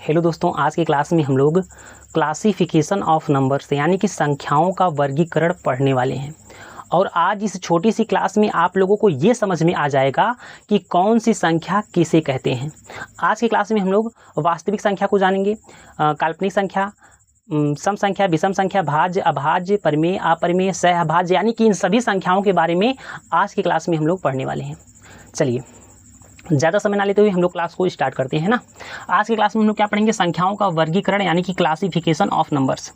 Hello दोस्तों, आज की क्लास में हम लोग क्लासिफिकेशन ऑफ नंबर्स यानी कि संख्याओं का वर्गीकरण पढ़ने वाले हैं। और आज इस छोटी सी क्लास में आप लोगों को ये समझ में आ जाएगा कि कौन सी संख्या किसे कहते हैं। आज की क्लास में हम लोग वास्तविक संख्या को जानेंगे, काल्पनिक संख्या, सम संख्या, विषम संख्या, भाज्य, अभाज्य, परिमेय, अपरिमेय, सहअभाज्य यानी कि इन सभी संख्याओं के बारे में आज की क्लास में हम लोग पढ़ने वाले हैं। चलिए ज़्यादा समय ना लेते हुए हम लोग क्लास को स्टार्ट करते हैं ना। आज की क्लास में हम लोग क्या पढ़ेंगे? संख्याओं का वर्गीकरण यानी कि क्लासिफिकेशन ऑफ नंबर्स।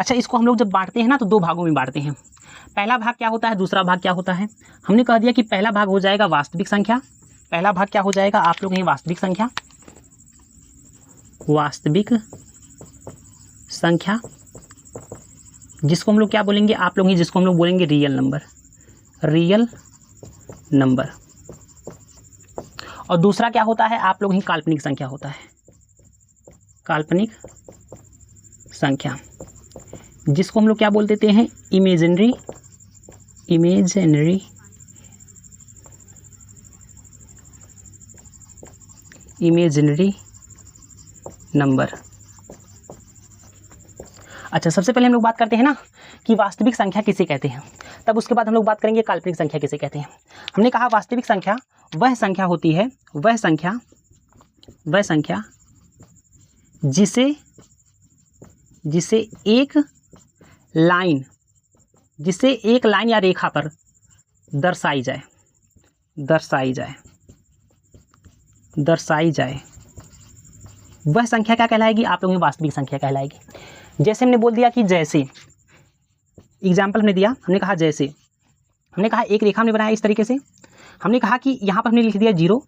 अच्छा, इसको हम लोग जब बांटते हैं ना तो दो भागों में बांटते हैं। पहला भाग क्या होता है, दूसरा भाग क्या होता है। हमने कह दिया कि पहला भाग हो जाएगा वास्तविक संख्या। पहला भाग क्या हो जाएगा, आप लोग कहें वास्तविक संख्या, वास्तविक संख्या जिसको हम लोग क्या बोलेंगे, आप लोग ही जिसको हम लोग बोलेंगे रियल नंबर, रियल नंबर। और दूसरा क्या होता है, आप लोग ही काल्पनिक संख्या होता है, काल्पनिक संख्या जिसको हम लोग क्या बोल देते हैं, इमेजिनरी, इमेजिनरी, इमेजिनरी नंबर। अच्छा, सबसे पहले हम लोग बात करते हैं ना कि वास्तविक संख्या किसे कहते हैं, तब उसके बाद हम लोग बात करेंगे काल्पनिक संख्या किसे कहते हैं। हमने कहा वास्तविक संख्या वह संख्या होती है, वह संख्या जिसे एक लाइन या रेखा पर दर्शाई जाए वह संख्या क्या कहलाएगी, आप लोगों की वास्तविक संख्या कहलाएगी। जैसे हमने बोल दिया कि जैसे, एग्जाम्पल हमने दिया, हमने कहा जैसे, हमने कहा एक रेखा हमने बनाया इस तरीके से। हमने कहा कि यहाँ पर हमने लिख दिया जीरो,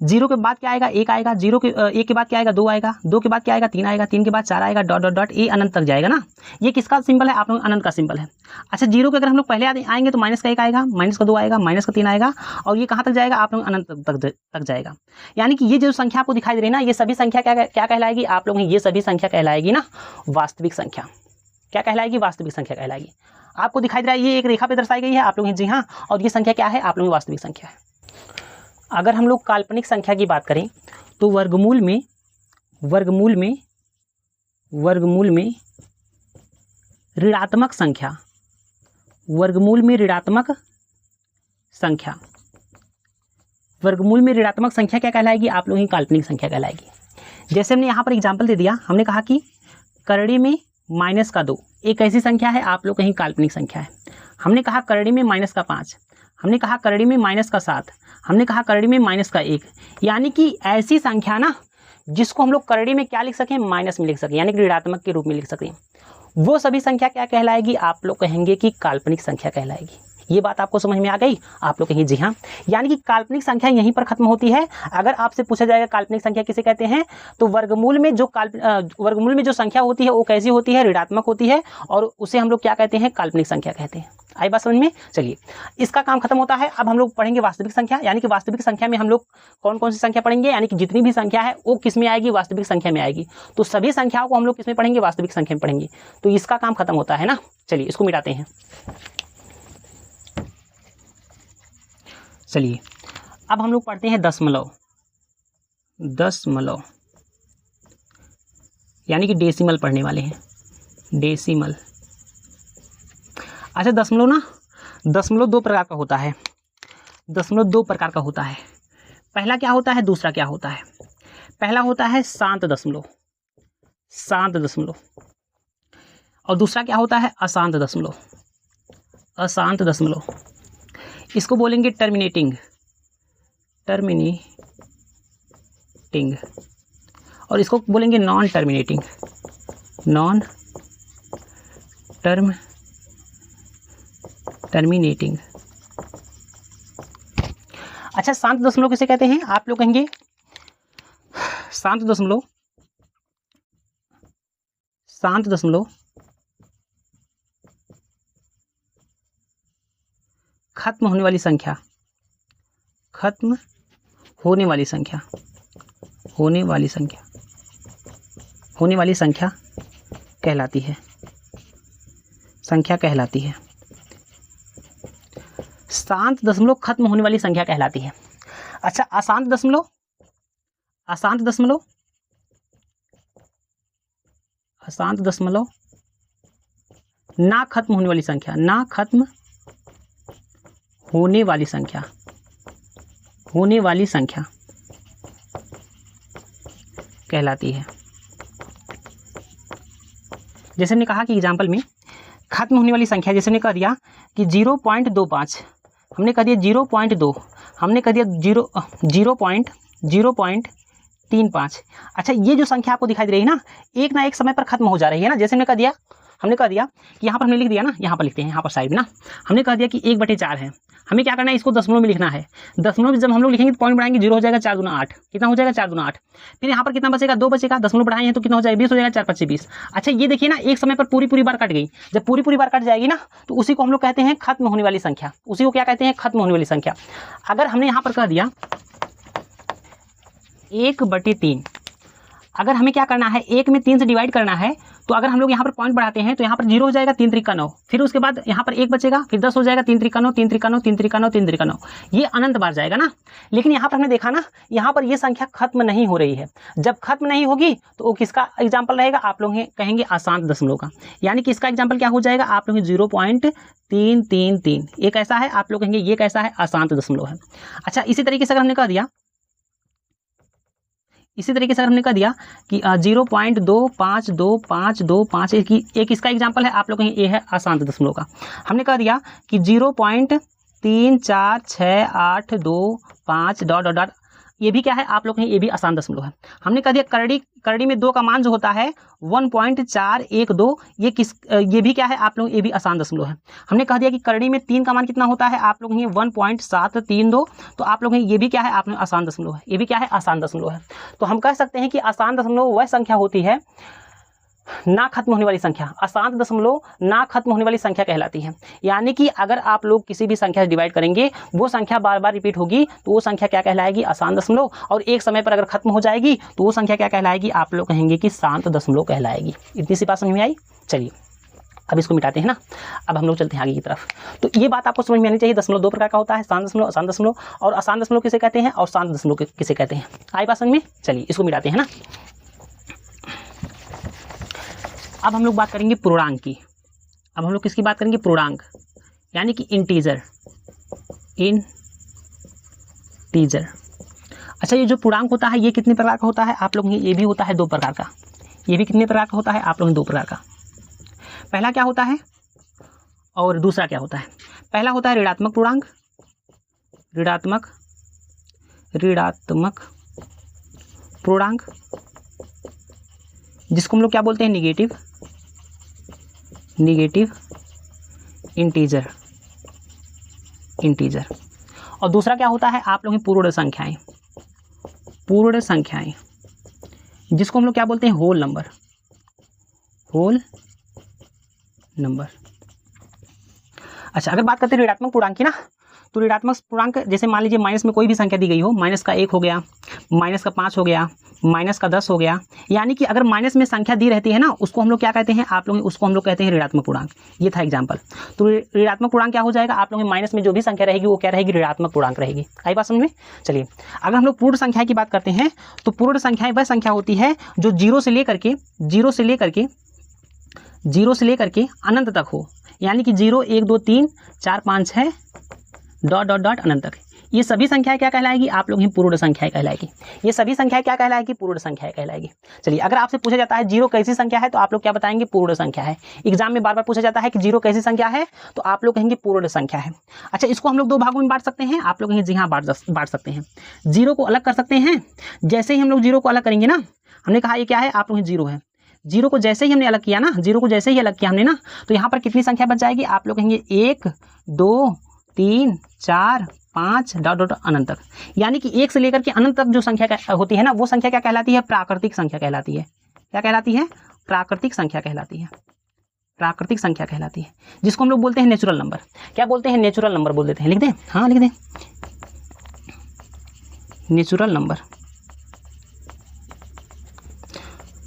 जीरो के बाद क्या आएगा, एक आएगा, जीरो के एक के बाद क्या आएगा, दो आएगा, दो के बाद क्या आएगा, तीन आएगा, तीन के बाद चार आएगा, डॉट डॉट डॉट, ये अनंत तक जाएगा ना। ये किसका सिंबल है, आप लोग अनंत का सिंबल है। अच्छा, जीरो के अगर हम लोग पहले आएंगे तो माइनस का एक आएगा, माइनस का दो आएगा, माइनस का तीन आएगा, और ये कहाँ तक जाएगा, आप लोग अनंत तक जाएगा। यानी कि ये जो संख्या आपको दिखाई दे रही है ना, ये सभी संख्या क्या कहलाएगी, आप लोग ये सभी संख्या कहलाएगी ना वास्तविक संख्या। क्या कहलाएगी, वास्तविक संख्या कहलाएगी। आपको दिखाई दे रहा है ये एक रेखा पे दर्शाई गई है, आप लोग जी हाँ, और ये संख्या क्या है, आप लोग वास्तविक संख्या है। अगर हम लोग काल्पनिक संख्या की बात करें तो वर्गमूल में ऋणात्मक संख्या, वर्गमूल में ऋणात्मक संख्या क्या कहलाएगी, आप लोग ही काल्पनिक संख्या कहलाएगी। जैसे हमने यहाँ पर एग्जाम्पल दे दिया, हमने कहा कि करड़ी में माइनस का 2 एक ऐसी संख्या है, आप लोग कहीं काल्पनिक संख्या है। हमने कहा करड़ी में माइनस का 5, हमने कहा करड़ी में माइनस का 7, हमने कहा करड़ी में माइनस का 1, यानी कि ऐसी संख्या ना जिसको हम लोग करड़ी में क्या लिख सकें, माइनस में लिख सकें, यानी कि ऋणात्मक के रूप में लिख सकें, वो सभी संख्या क्या कहलाएगी, आप लोग कहेंगे कि काल्पनिक संख्या कहलाएगी। ये बात आपको समझ में आ गई, आप लोग कहेंगे जी हाँ। यानी कि काल्पनिक संख्या यहीं पर खत्म होती है। अगर आपसे पूछा जाएगा काल्पनिक संख्या किसे कहते हैं, तो वर्गमूल में जो संख्या होती है वो कैसी होती है, ऋणात्मक होती है, और उसे हम लोग क्या कहते हैं, काल्पनिक संख्या कहते हैं। आई बात समझ में? चलिए, इसका काम खत्म होता है। अब हम लोग पढ़ेंगे वास्तविक संख्या, यानी कि वास्तविक संख्या में हम लोग कौन कौन सी संख्या पढ़ेंगे, यानी कि जितनी भी संख्या है वो किस में आएगी, वास्तविक संख्या में आएगी। तो सभी संख्याओं को हम लोग किस में पढ़ेंगे, वास्तविक संख्या में पढ़ेंगे। तो इसका काम खत्म होता है ना। चलिए इसको मिटाते हैं। चलिए अब हम लोग पढ़ते हैं दशमलव, यानी कि डेसिमल पढ़ने वाले हैं, डेसिमल। अच्छा, दशमलव दो प्रकार का होता है, पहला क्या होता है, दूसरा क्या होता है। पहला होता है शांत दशमलव, और दूसरा क्या होता है, अशांत दशमलव। इसको बोलेंगे टर्मिनेटिंग, और इसको बोलेंगे नॉन टर्मिनेटिंग। अच्छा, शांत दशमलव किसे कहते हैं, आप लोग कहेंगे शांत दशमलव खत्म होने वाली संख्या कहलाती है, शांत दशमलव खत्म होने वाली संख्या कहलाती है। अच्छा, अशांत दशमलव अशांत दशमलव ना खत्म होने वाली संख्या, ना खत्म होने वाली संख्या, होने वाली संख्या कहलाती है। जैसे हमने कहा कि एग्जाम्पल में खत्म होने वाली संख्या, जैसे हमने कह दिया कि 0.25, हमने कह दिया 0.2, हमने कह दिया 0.35। अच्छा, ये जो संख्या आपको दिखाई दे रही है ना एक समय पर खत्म हो जा रही है ना। जैसे हमने कह दिया कि यहाँ पर हमने लिख दिया ना, यहाँ पर लिखते हैं, यहाँ पर साइड में ना हमने कह दिया कि 1/4 है। हमें क्या करना है, इसको दशमलव में लिखना है। दशमलव में जब हम लोग लिखेंगे तो पॉइंट बढ़ाएंगे, 0 हो जाएगा, 4 दूना 8, कितना हो जाएगा, 4 दूना 8। फिर यहाँ पर कितना बचेगा, 2 बचेगा, दशमलव बढ़ाए हैं तो कितना हो जाएगा, 20 हो जाएगा, 4 5 20। अच्छा, ये देखिए ना एक समय पर पूरी बार कट गई। जब पूरी बार कट जाएगी ना तो उसी को हम लोग कहते हैं खत्म होने वाली संख्या। उसी को क्या कहते हैं, खत्म होने वाली संख्या। अगर हमने यहाँ पर कह दिया 1/3, अगर हमें क्या करना है, 1 में 3 से डिवाइड करना है, तो अगर हम लोग यहाँ पर पॉइंट बढ़ाते हैं तो यहाँ पर 0 हो जाएगा, 3 त्रिका 9, फिर उसके बाद यहाँ पर 1 बचेगा, फिर 10 हो जाएगा, 3 त्रिका 9, 3 त्रिका 9, 3 त्रिका 9, 3 त्रिका 9, ये अनंत बार जाएगा ना। लेकिन यहाँ पर हमने देखा ना, यहाँ पर ये संख्या खत्म नहीं हो रही है। जब खत्म नहीं होगी तो वो किसका एग्जाम्पल रहेगा, आप लोग कहेंगे अशांत दशमलव का। यानी कि इसका एग्जाम्पल क्या हो जाएगा, आप लोग 0.333, एक ऐसा है, आप लोग कहेंगे ये कैसा है, अशांत दशमलव है। अच्छा, इसी तरीके से अगर हमने कह दिया कि 0.252525 एक इसका एग्जाम्पल है, आप लोग कहेंगे ये है अशांत दशमलव का। हमने कह दिया कि 0.34682 डॉट डॉट डॉट, ये भी क्या है, आप लोग कहेंगे ये भी अशांत दशमलव है। हमने कह दिया करड़ी में 2 का मान जो होता है 1.412, ये भी क्या है, आप लोग ये भी अशांत दशमलव है। हमने कह दिया कि करड़ी में 3 का मान कितना होता है, आप लोग कहेंगे 1.732, तो आप लोग ये भी क्या है, आप लोग अशांत दशमलव है, ये भी क्या है, अशांत दशमलव है। तो हम कह सकते हैं कि अशांत दशमलव वह संख्या होती है ना खत्म होने वाली संख्या, अशांत दशमलव ना खत्म होने वाली संख्या कहलाती है। यानी कि अगर आप लोग किसी भी संख्या से डिवाइड करेंगे, वो संख्या बार बार रिपीट होगी तो वो संख्या क्या कहलाएगी, अशांत दशमलव। और एक समय पर अगर खत्म हो जाएगी तो वो संख्या क्या कहलाएगी, आप लोग कहेंगे कि शांत दशमलव कहलाएगी। इतनी सी बात समझ में आई। चलिए अब इसको मिटाते हैं ना, अब हम लोग चलते हैं आगे की तरफ। तो ये बात आपको समझ में आनी चाहिए, दशमलव 2 प्रकार का होता है, शांत दशमलव, अशांत दशमलव। और अशांत दशमलव किसे कहते हैं और शांत दशमलव किसे कहते हैं, आई बात समझ में। चलिए इसको मिटाते हैं ना। अब हम लोग बात करेंगे पूर्णांक की। अब हम लोग किसकी बात करेंगे, पूर्णांक, यानी कि इंटीजर। अच्छा, ये जो पूर्णांक होता है ये कितने प्रकार का होता है, आप लोग ये भी होता है 2 प्रकार का। ये भी कितने प्रकार का होता है, आप लोग 2 प्रकार का। पहला क्या होता है और दूसरा क्या होता है। पहला होता है ऋणात्मक पूर्णांक, ऋणात्मक पूर्णांक, जिसको हम लोग क्या बोलते हैं, निगेटिव इंटीजर। और दूसरा क्या होता है, आप लोग पूर्ण संख्याएं, जिसको हम लोग क्या बोलते हैं, होल नंबर। अच्छा, अगर बात करते हैं ऋणात्मक पूर्णांक की ना, तो ऋणात्मक पूर्णांक जैसे मान लीजिए माइनस में कोई भी संख्या दी गई हो, माइनस का 1 हो गया, माइनस का 5 हो गया, माइनस का 10 हो गया। यानी कि अगर माइनस में संख्या दी रहती है ना, उसको हम लोग क्या कहते हैं, आप लोग उसको हम लोग कहते हैं ऋणात्मक पूर्णांक। ये था एग्जाम्पल। तो ऋणात्मक पूर्णांक क्या हो जाएगा, आप लोग माइनस में जो भी संख्या रहेगी वो क्या रहेगी, ऋणात्मक पूर्णांक रहेगी। आई बात समझ में। चलिए अगर हम लोग पूर्ण संख्या की बात करते हैं, तो पूर्ण संख्याएं वह संख्या होती है जो जीरो से लेकर के अनंत तक हो। यानी कि 0 1 2 3 4 5 6 डॉट डॉट डॉट अनंत तक। ये सभी संख्याएं क्या कहलाएगी, आप लोग पूर्ण संख्याएं कहलाएगी। ये सभी संख्याएं क्या कहलाएगी, पूर्ण संख्याएं कहलाएगी। चलिए अगर आपसे पूछा जाता है 0 कैसी संख्या है, तो आप लोग क्या बताएंगे, पूर्ण संख्या है। एग्जाम में बार बार पूछा जाता है कि 0 कैसी संख्या है, तो आप लोग कहेंगे पूर्ण संख्या है। अच्छा, इसको हम लोग 2 भागों में बांट सकते हैं, आप लोग कहेंगे जी हाँ बांट सकते हैं। 0 को अलग कर सकते हैं। जैसे ही हम लोग 0 को अलग करेंगे ना, हमने कहा ये क्या है, आप लोग 0 है। 0 को जैसे ही हमने अलग किया ना, 0 को जैसे ही अलग किया हमने ना, तो यहाँ पर कितनी संख्या बच जाएगी, आप लोग कहेंगे 1 2 3 4 5 डॉट डॉट अनंत तक। यानी कि 1 से लेकर के अनंत तक जो संख्या होती है ना, वो संख्या क्या कहलाती है, प्राकृतिक संख्या कहलाती है। क्या कहलाती है, प्राकृतिक संख्या कहलाती है। प्राकृतिक संख्या कहलाती है, जिसको हम लोग बोलते हैं नेचुरल नंबर। क्या बोलते हैं, नेचुरल नंबर बोल देते हैं। लिख दें, हाँ लिख दें, नेचुरल नंबर।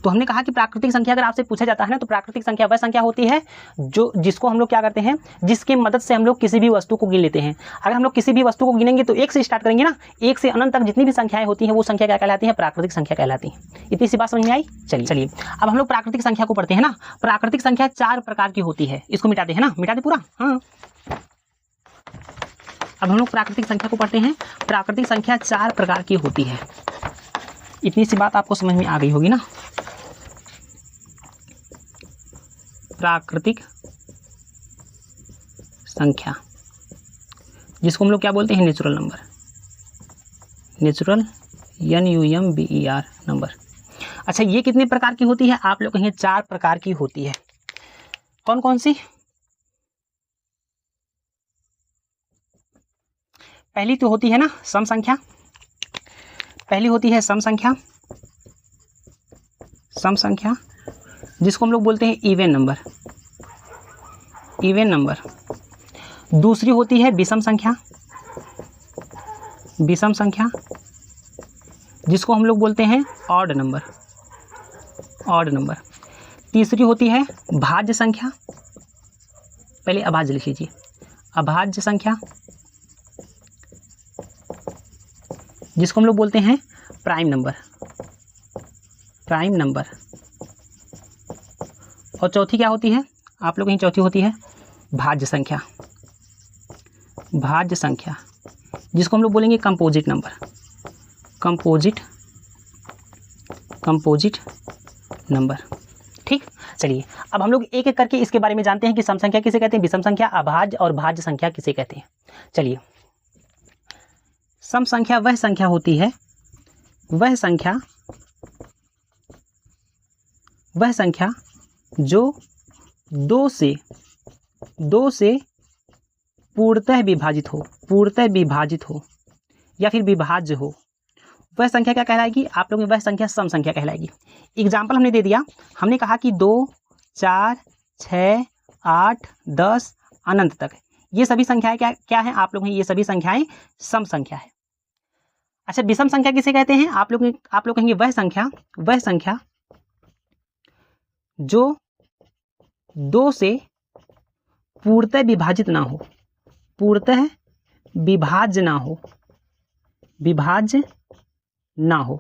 तो हमने कहा कि प्राकृतिक संख्या अगर आपसे पूछा जाता है ना, तो प्राकृतिक संख्या वह संख्या होती है जिसको हम लोग क्या करते हैं, जिसकी मदद से हम लोग किसी भी वस्तु को गिन लेते हैं। अगर हम लोग किसी भी वस्तु को गिनेंगे तो 1 से स्टार्ट करेंगे ना, 1 से अनंत तक जितनी भी संख्याएं होती हैं वो संख्या क्या कहलाती है, प्राकृतिक संख्या कहलाती है। इतनी सी बात समझ में आई। चलिए अब हम लोग प्राकृतिक संख्या को पढ़ते हैं ना। प्राकृतिक संख्या 4 प्रकार की होती है। इसको मिटाते हैं ना, मिटा दे पूरा। हाँ, अब हम लोग प्राकृतिक संख्या को पढ़ते हैं। प्राकृतिक संख्या 4 प्रकार की होती है। इतनी सी बात आपको समझ में आ गई होगी ना। प्राकृतिक संख्या जिसको हम लोग क्या बोलते हैं, natural number, natural NUMBER number. अच्छा, ये कितने प्रकार की होती है, आप लोग कहेंगे 4 प्रकार की होती है। कौन कौन सी? पहली तो होती है ना सम संख्या। पहली होती है सम संख्या, सम संख्या जिसको हम लोग बोलते हैं इवन नंबर, इवन नंबर। दूसरी होती है विषम संख्या, विषम संख्या जिसको हम लोग बोलते हैं ऑड नंबर, ऑड नंबर। तीसरी होती है भाज्य संख्या, पहले अभाज्य लिख लीजिए, अभाज्य संख्या जिसको हम लोग बोलते हैं प्राइम नंबर, प्राइम नंबर। और चौथी क्या होती है, आप लोग कहीं चौथी होती है भाज्य संख्या, भाज्य संख्या जिसको हम लोग बोलेंगे composite number, composite, composite number. ठीक, चलिए अब हम लोग एक एक करके इसके बारे में जानते हैं कि सम संख्या किसे कहते हैं, विषम संख्या, अभाज्य और भाज्य संख्या किसे कहते हैं। चलिए, सम संख्या वह संख्या होती है, वह संख्या, वह संख्या जो 2 से पूर्णतः विभाजित हो, पूर्णतः विभाजित हो या फिर विभाज्य हो, वह संख्या क्या कहलाएगी, आप लोगों में वह संख्या सम संख्या कहलाएगी। एग्जाम्पल हमने दे दिया, हमने कहा कि 2, 4, 6, 8, 10 अनंत तक ये सभी संख्याएं क्या है, आप लोग ये सभी संख्याएं सम संख्या है। अच्छा, विषम संख्या किसे कहते हैं, आप लोग कहेंगे वह संख्या, वह संख्या जो 2 से पूर्णतः विभाजित ना हो, पूर्णतः विभाज्य ना हो, विभाज्य ना हो,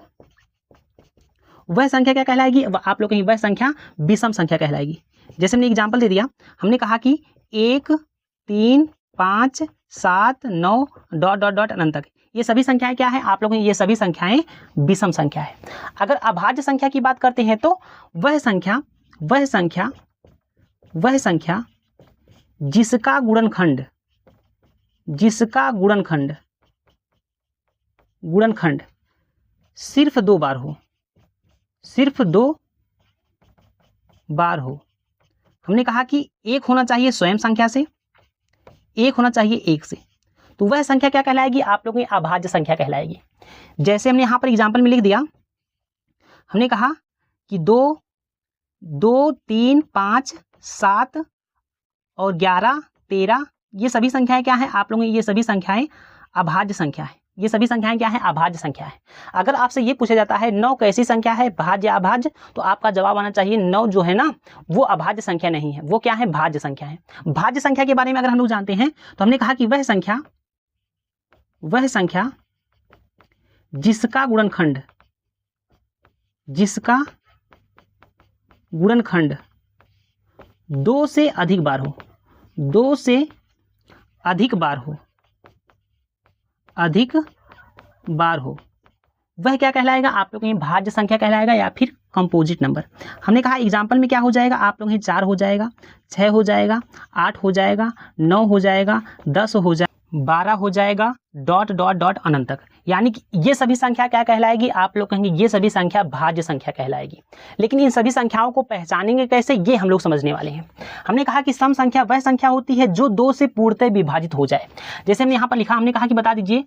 वह संख्या क्या कहलाएगी, आप लोग कहेंगे वह संख्या विषम संख्या कहलाएगी। जैसे हमने एग्जाम्पल दे दिया, हमने कहा कि 1, 3, 5, 7, 9 ... अनंत तक ये सभी संख्याएं क्या है, आप लोगों ये सभी संख्याएं विषम संख्या है। अगर अभाज्य संख्या की बात करते हैं तो वह संख्या, वह संख्या, वह संख्या जिसका गुणनखंड, जिसका गुणनखंड, गुणनखंड सिर्फ 2 बार हो, सिर्फ 2 बार हो। हमने कहा कि 1 होना चाहिए स्वयं संख्या से, 1 होना चाहिए 1 से, तो वह संख्या क्या कहलाएगी, आप लोगों की अभाज्य संख्या कहलाएगी। जैसे हमने यहाँ पर एग्जाम्पल में लिख दिया, हमने कहा कि 2, 3, 5, 7 और 11, 13 ये सभी संख्याएं क्या है, आप लोगों की ये सभी संख्याएं अभाज्य संख्या है। ये सभी संख्याएं क्या है, अभाज्य संख्या है। अगर आपसे ये पूछा जाता है 9 कैसी संख्या है, भाज्य या अभाज्य, तो आपका जवाब आना चाहिए 9 जो है ना वो अभाज्य संख्या नहीं है, वो क्या है, भाज्य संख्या है। भाज्य संख्या के बारे में अगर हम लोग जानते हैं तो हमने कहा कि वह संख्या, वह संख्या जिसका गुणनखंड, जिसका गुणनखंड 2 से अधिक बार हो, 2 से अधिक बार हो, अधिक बार हो, वह क्या कहलाएगा, आप लोग भाज्य संख्या कहलाएगा या फिर कंपोजिट नंबर। हमने कहा एग्जाम्पल में क्या हो जाएगा, आप लोग 4 हो जाएगा, 6 हो जाएगा, 8 हो जाएगा, 9 हो जाएगा, 10 हो जाएगा, 12 हो जाएगा, ... अनंत तक। यानी कि ये सभी संख्या क्या कहलाएगी, आप लोग कहेंगे ये सभी संख्या भाज्य संख्या कहलाएगी। लेकिन इन सभी संख्याओं को पहचानेंगे कैसे, ये हम लोग समझने वाले हैं। हमने कहा कि सम संख्या वह संख्या होती है जो 2 से पूर्णतः विभाजित हो जाए। जैसे हमने यहाँ पर लिखा, हमने कहा कि बता दीजिए,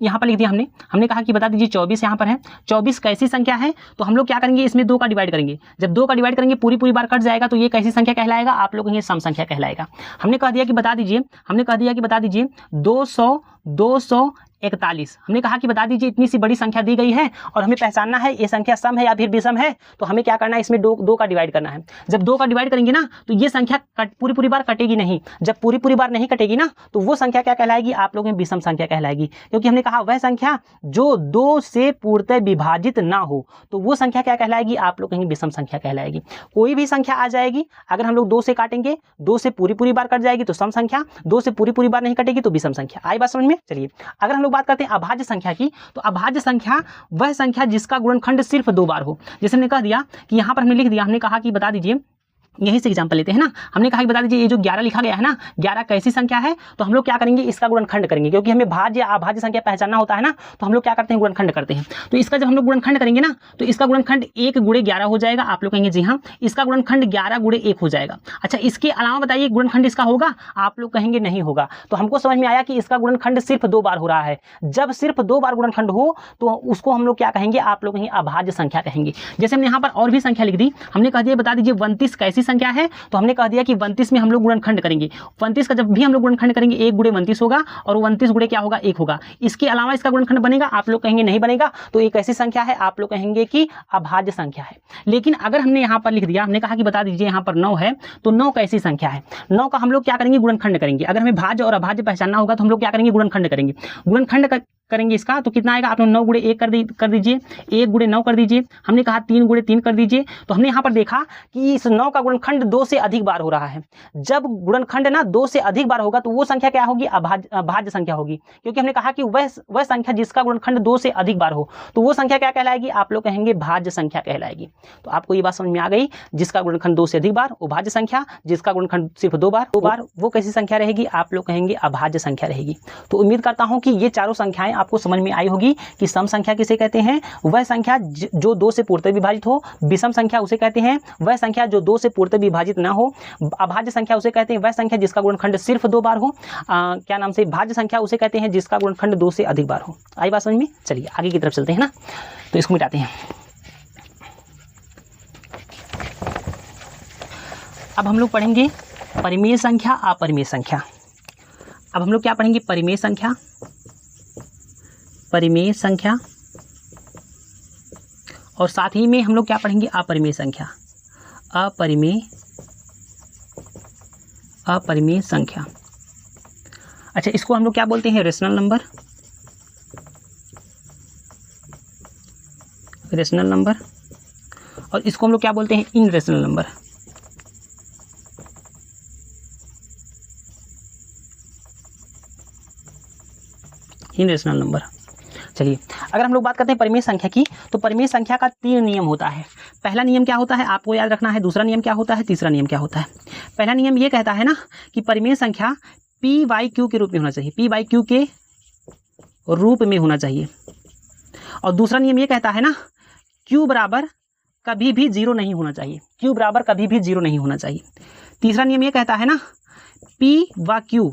यहाँ पर लिख दिया हमने कहा कि बता दीजिए 24 यहाँ पर है। 24 कैसी संख्या है, तो हम लोग क्या करेंगे, इसमें 2 का डिवाइड करेंगे। जब 2 का डिवाइड करेंगे पूरी बार कट जाएगा, तो ये कैसी संख्या कहलाएगा, आप लोग ये सम संख्या कहलाएगा। हमने कह दिया कि बता दीजिए, हमने कह दिया कि बता दीजिए 200 41। हमने कहा कि बता दीजिए इतनी सी बड़ी संख्या दी गई है और हमें पहचानना है ये संख्या सम है या फिर विषम है, तो हमें क्या करना है, इसमें दो का डिवाइड करना है। जब 2 का डिवाइड करेंगे ना तो ये संख्या पूरी बार कटेगी नहीं। जब पूरी बार नहीं कटेगी ना तो वो संख्या क्या कहलाएगी, आप लोगों में विषम संख्या कहलाएगी, क्योंकि हमने कहा वह संख्या जो 2 से पूर्णतः विभाजित ना हो तो वो संख्या क्या कहलाएगी, आप लोग कहेंगे विषम संख्या कहलाएगी। कोई भी संख्या आ जाएगी, अगर हम लोग 2 से काटेंगे, 2 से पूरी बार कट जाएगी तो सम संख्या, 2 से पूरी बार नहीं कटेगी तो विषम संख्या। आई बात समझ में? चलिए अगर हम लोग बात करते हैं अभाज्य संख्या की, तो अभाज्य संख्या वह संख्या जिसका गुणनखंड सिर्फ 2 बार हो। जैसे हमने कह दिया कि यहाँ पर हमने लिख दिया, हमने कहा कि बता दीजिए, यही से एग्जांपल लेते हैं ना, हमने कहा कि बता दीजिए ये जो 11 लिखा गया है ना, 11 कैसी संख्या है, तो हम लोग क्या करेंगे, इसका गुणनखंड करेंगे, क्योंकि हमें भाज्य अभाज्य संख्या पहचानना होता है ना, तो हम लोग क्या करते हैं, गुणनखंड करते हैं। तो इसका जब हम लोग गुणनखंड करेंगे ना तो इसका गुणनखंड 1 गुणे 11 हो जाएगा। आप लोग कहेंगे जी हाँ, इसका गुणनखंड 11 गुणे 1 हो जाएगा। अच्छा, इसके अलावा बताइए गुणनखंड इसका होगा, आप लोग कहेंगे नहीं होगा। तो हमको समझ में आया कि इसका गुणनखंड सिर्फ 2 बार हो रहा है। जब सिर्फ 2 बार गुणनखंड हो तो उसको हम लोग क्या कहेंगे, आप लोग कहेंगे अभाज्य संख्या कहेंगे। जैसे हमने यहाँ पर और भी संख्या लिख दी, हमने कह दिया बता दीजिए 29 कैसी संख्या है, तो हमने कह दिया कि 29 में हम लोग गुणनखंड करेंगे। 29 का जब भी हम लोग गुणनखंड करेंगे 1 गुणे 29 होगा और 29 गुणे क्या होगा, 1 होगा। इसके अलावा इसका गुणनखंड बनेगा, आप लोग कहेंगे नहीं बनेगा, तो एक ऐसी संख्या है आप लोग कहेंगे कि अभाज्य संख्या है। लेकिन अगर हमने यहाँ पर लिख दिया, हमने कहा कि बता दीजिए यहाँ पर 9 है, तो 9 कैसी संख्या है, 9 का हम लोग क्या करेंगे, गुणनखंड करेंगे। अगर हमें भाज्य और अभाज्य पहचानना होगा तो हम लोग क्या करेंगे, गुणनखंड करेंगे। गुणनखंड करेंगे इसका तो कितना आएगा, आप लोग 9 गुणे 1 कर दीजिए, 1 गुणे 9 कर दीजिए, हमने कहा 3 गुणे 3 कर दीजिए। तो हमने यहाँ पर देखा कि इस 9 का गुणनखंड 2 से अधिक बार हो रहा है। जब गुणनखंड ना 2 से अधिक बार होगा तो वो संख्या क्या होगी, अभाज्य संख्या होगी, क्योंकि हमने कहा कि वह संख्या जिसका गुणनखंड 2 से अधिक बार हो तो वो संख्या क्या कहलाएगी, आप लोग कहेंगे भाज्य संख्या कहलाएगी। तो आपको ये बात समझ में आ गई, जिसका गुणनखंड 2 से अधिक बार वो भाज्य संख्या, जिसका गुणनखंड सिर्फ 2 बार वो कैसी संख्या रहेगी, आप लोग कहेंगे अभाज्य संख्या रहेगी। तो उम्मीद करता हूँ कि ये चारों संख्याएं आपको समझ में आई होगी कि सम संख्या किसे कहते हैं, वह संख्या जो 2 से पूर्णतः विभाजित हो, विषम संख्या उसे कहते हैं वह संख्या जो 2 से पूर्णतः विभाजित ना हो, अभाज्य संख्या उसे कहते हैं वह संख्या जिसका गुणनखंड सिर्फ 2 बार हो, क्या नाम से, भाज्य संख्या उसे कहते हैं जिसका गुणनखंड 2 से अधिक बार हो। आई बात समझ में? चलिए आगे की तरफ चलते हैं ना, तो इसको मिटाते हैं। अब हम लोग पढ़ेंगे परिमेय संख्या, अपरिमेय संख्या। अब हम लोग क्या पढ़ेंगे, परिमेय संख्या, परिमेय संख्या, और साथ ही में हम लोग क्या पढ़ेंगे, अपरिमेय संख्या, अपरिमेय संख्या। अच्छा, इसको हम लोग क्या बोलते हैं, रेशनल नंबर, रेशनल नंबर, और इसको हम लोग क्या बोलते हैं, इनरेशनल नंबर। इनरेशनल नंबर। चलिए अगर हम लोग बात करते हैं परिमेय संख्या की, तो परिमेय संख्या का 3 नियम होता है। पहला नियम क्या होता है, आपको याद रखना है, दूसरा नियम क्या होता है, तीसरा नियम क्या होता है। पहला नियम ये कहता है ना कि परिमेय संख्या p/q के रूप में होना चाहिए, p/q के रूप में होना चाहिए। और दूसरा नियम ये कहता है ना q बराबर कभी भी 0 नहीं होना चाहिए, q बराबर कभी भी 0 नहीं होना चाहिए। तीसरा नियम ये कहता है ना p व q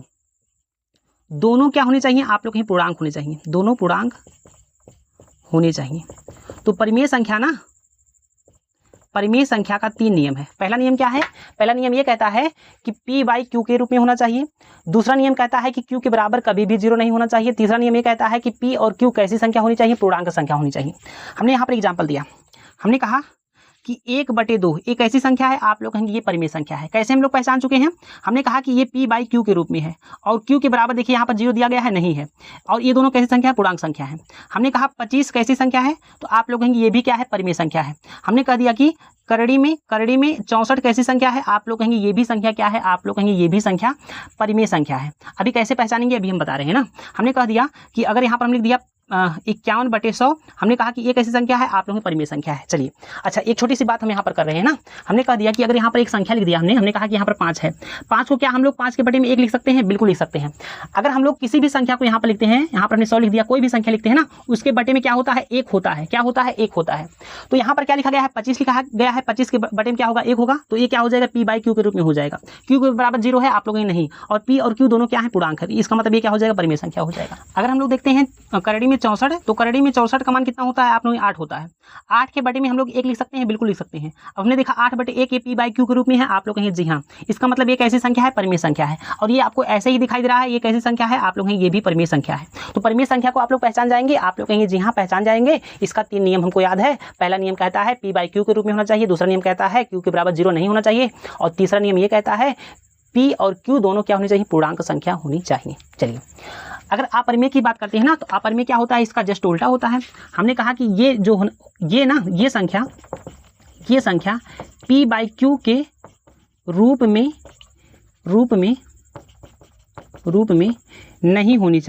दोनों क्या होने चाहिए, आप लोग कहीं पूर्णांक होने चाहिए, दोनों पूर्णांक होने चाहिए। तो परिमेय संख्या ना, परिमेय संख्या का 3 नियम है। पहला नियम क्या है, पहला नियम ये कहता है कि p/q के रूप में होना चाहिए। दूसरा नियम कहता है कि q के बराबर कभी भी 0 नहीं होना चाहिए। तीसरा नियम ये कहता है कि p और q कैसी संख्या होनी चाहिए, पूर्णांक संख्या होनी चाहिए। हमने यहाँ पर एग्जाम्पल दिया, हमने कहा कि 1/2 एक ऐसी संख्या है, आप लोग कहेंगे ये परिमेय संख्या है। कैसे हम लोग पहचान चुके हैं, हमने कहा कि ये p/q के रूप में है और q के बराबर देखिए यहाँ पर 0 दिया गया है, नहीं है, और ये दोनों कैसी संख्या है, पूर्णांक संख्या है। हमने कहा 25 कैसी संख्या है, तो आप लोग कहेंगे ये भी क्या है, परिमेय संख्या है। हमने कह दिया कि करड़ी में 64 कैसी संख्या है, आप लोग कहेंगे ये भी संख्या क्या है, आप लोग कहेंगे ये भी संख्या परिमेय संख्या है। अभी कैसे पहचानेंगे, अभी हम बता रहे हैं ना। हमने कह दिया कि अगर यहाँ पर हम लिख दिया 51/100, हमने कहा कि ये कैसी संख्या है, आप लोगों की परिमेय संख्या है। चलिए अच्छा, एक छोटी सी बात हम यहाँ पर कर रहे हैं ना, हमने कह दिया कि अगर यहाँ पर एक संख्या लिख दिया हमने कहा कि यहाँ पर 5 है, 5 को क्या हम लोग 5 के बटे में 1 लिख सकते हैं, बिल्कुल लिख सकते हैं। अगर हम लोग किसी भी संख्या को यहाँ पर लिखते हैं, यहाँ पर हमने 100 लिख दिया, कोई भी संख्या लिखते हैं ना, उसके बटे में क्या होता है, 1 होता है। क्या होता है, 1 होता है। तो यहाँ पर क्या लिखा गया है, 25 लिखा गया है, है 25 के बटे में क्या होगा 1 होगा, तो ये क्या हो जाएगा p बाई क्यू के रूप में हो जाएगा। क्यू के बराबर 0 है, आप लोग नहीं, और p और q दोनों क्या है पूर्णांक है, इसका मतलब ये क्या हो जाएगा परिमेय संख्या हो जाएगा। अगर हम लोग देखते हैं करड़ी में 64 है, तो करड़ी में 64 का मान कितना होता है आप लोग 8 होता है। 8 के बटे में हम लोग 1 लिख सकते हैं, बिल्कुल लिख सकते हैं। अब हमने देखा 8 बटे 1 ये p बाई क्यू के रूप में है, आप लोग कहेंगे जी हाँ, इसका मतलब ये कैसी संख्या है परिमेय संख्या है। और ये आपको ऐसे ही दिखाई दे रहा है, ये कैसी संख्या है आप लोग कहेंगे ये भी परिमेय संख्या है। तो परिमेय संख्या को आप लोग पहचान जाएंगे, आप लोग कहेंगे जी हाँ पहचान जाएंगे। इसका 3 नियम हमको याद है। पहला नियम कहता है p बाई क्यू के रूप में होना चाहिए, दूसरा नियम कहता है q के बराबर 0 नहीं होना चाहिए, और तीसरा नियम ये कहता है p और q दोनों क्या होनी चाहिए पूर्णांक संख्या होनी चाहिए। चलिए अगर अपरिमेय की बात करते हैं ना, तो अपरिमेय क्या होता है, इसका जस्ट उल्टा होता है। हमने कहा कि ये जो ये संख्या p बाई क्यू के रूप में नहीं होनी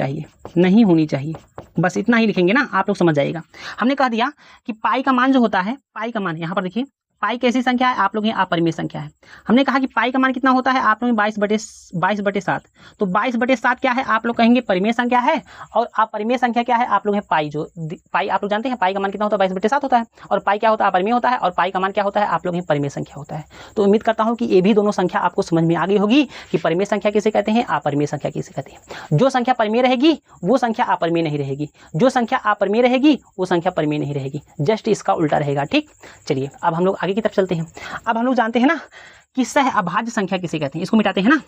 चाहिए, बस इतना ही लिखेंगे ना, आप लोग समझ जाइएगा। हमने कह दिया कि पाई का मान जो होता है, पाई का मान यहाँ पर देखिए, पाई कैसी संख्या है आप लोग ये अपरिमेय संख्या है। हमने कहा कि पाई का मान कितना होता है आप लोग 22/7, तो 22/7 क्या है आप लोग कहेंगे परिमेय संख्या है, और अपरिमेय संख्या क्या है आप लोग है पाई। जो पाई आप लोग जानते हैं पाई का मान कितना होता है 22/7 होता है, और पाई क्या होता है अपरिमेय होता है, और पाई का मान क्या होता है आप लोग परिमेय संख्या होता है। तो उम्मीद करता हूँ कि ये भी दोनों संख्या आपको समझ में आ गई होगी कि परिमेय संख्या किसे कहते हैं, अपरिमेय संख्या किसे कहते हैं। जो संख्या परिमेय रहेगी वो संख्या अपरिमेय नहीं रहेगी, जो संख्या अपरिमेय रहेगी वो संख्या परिमेय नहीं रहेगी, जस्ट इसका उल्टा रहेगा। ठीक, चलिए अब हम लोग आगे की तरफ चलते हैं। अब हम लोग जानते हैं ना कि सह अभाज्य संख्या किसे कहते हैं, इसको मिटाते हैं ना।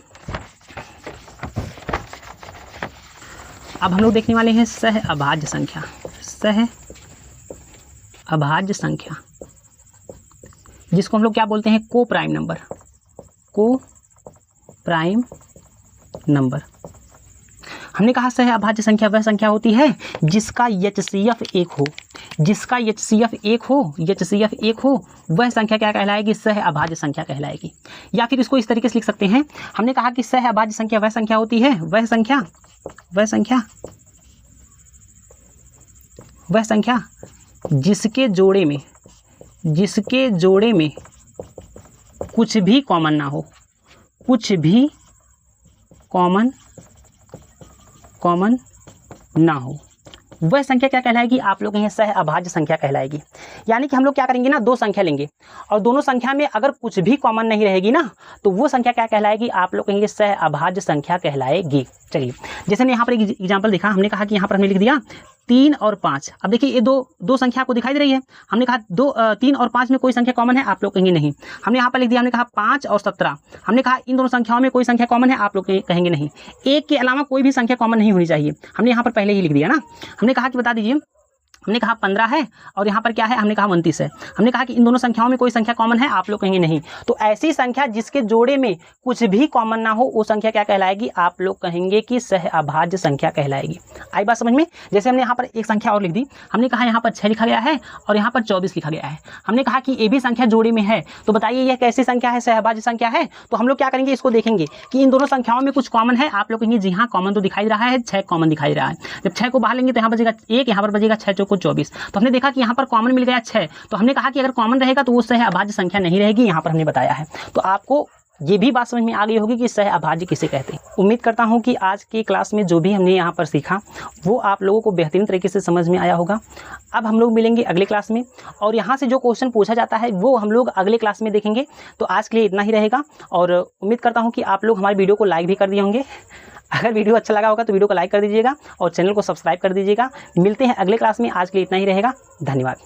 अब हम लोग देखने वाले हैं सह अभाज्य संख्या। सह अभाज्य संख्या जिसको हम लोग क्या बोलते हैं को प्राइम नंबर। हमने कहा सह अभाज्य संख्या वह संख्या होती है जिसका HCF 1 हो, जिसका HCF 1 हो वह संख्या क्या कहलाएगी, सह अभाज्य संख्या कहलाएगी। या फिर इसको इस तरीके से लिख सकते हैं, हमने कहा कि सह अभाज्य संख्या वह संख्या होती है, वह संख्या जिसके जोड़े में कुछ भी कॉमन ना हो, कॉमन ना हो, वह संख्या क्या कहलाएगी आप लोग कहेंगे सह अभाज्य संख्या कहलाएगी। यानी कि हम लोग क्या करेंगे ना, दो संख्या लेंगे और दोनों संख्या में अगर कुछ भी कॉमन नहीं रहेगी ना, तो वो संख्या क्या कहलाएगी आप लोग कहेंगे सह अभाज्य संख्या कहलाएगी। चलिए जैसे हमने यहाँ पर एक एग्जाम्पल देखा, हमने कहा कि यहाँ पर हमने लिख दिया 3 और 5। अब देखिए ये दो संख्या आपको दिखाई दे रही है, हमने कहा 3 और 5 में कोई संख्या कॉमन है, आप लोग कहेंगे नहीं। हमने यहाँ पर लिख दिया, हमने कहा 5 और 17, हमने कहा इन दोनों संख्याओं में कोई संख्या कॉमन है, आप लोग कहेंगे नहीं। एक के अलावा कोई भी संख्या कॉमन नहीं होनी चाहिए, हमने यहाँ पर पहले ही लिख दिया ना। हमने कहा कि बता दीजिए, हमने कहा 15 है और यहाँ पर क्या है, हमने कहा 29 है। हमने कहा कि इन दोनों संख्याओं में कोई संख्या कॉमन है, आप लोग कहेंगे नहीं। तो ऐसी संख्या जिसके जोड़े में कुछ भी कॉमन ना हो वो संख्या क्या कहलाएगी, आप लोग कहेंगे कि सह अभाज्य संख्या कहलाएगी। आई बात समझ में। जैसे हमने यहाँ पर एक संख्या और लिख दी, हमने कहा यहाँ पर 6 लिखा गया है और यहाँ पर 24 लिखा गया है। हमने कहा कि ये भी संख्या जोड़े में है, तो बताइए यह कैसी संख्या है, सह अभाज्य संख्या है। तो हम लोग क्या करेंगे, इसको देखेंगे कि इन दोनों संख्याओं में कुछ कॉमन है, आप लोग कहेंगे जी हाँ कॉमन तो दिखाई रहा है, 6 कॉमन दिखाई रहा है। जब 6 को बाहर लेंगे तो यहाँ बचेगा 1, यहाँ पर बचेगा 6 चौको 24। तो हमने देखा कि यहाँ पर कॉमन मिल गया 6, तो हमने कहा कि अगर कॉमन रहेगा तो वो सह अभाज्य संख्या नहीं रहेगी, यहाँ पर हमने बताया है। तो आपको ये भी बात समझ में आ गई होगी कि सह अभाज्य किसे कहते हैं। उम्मीद करता हूँ कि आज की क्लास में जो भी हमने यहाँ पर सीखा वो आप लोगों को बेहतरीन तरीके से समझ में आया होगा। अब हम लोग मिलेंगे अगले क्लास में और यहाँ से जो क्वेश्चन पूछा जाता है वो हम लोग अगले क्लास में देखेंगे। तो आज के लिए इतना ही रहेगा और उम्मीद करता हूँ कि आप लोग हमारी वीडियो को लाइक भी कर दिए होंगे। अगर वीडियो अच्छा लगा होगा तो वीडियो को लाइक कर दीजिएगा और चैनल को सब्सक्राइब कर दीजिएगा। मिलते हैं अगले क्लास में, आज के लिए इतना ही रहेगा। धन्यवाद।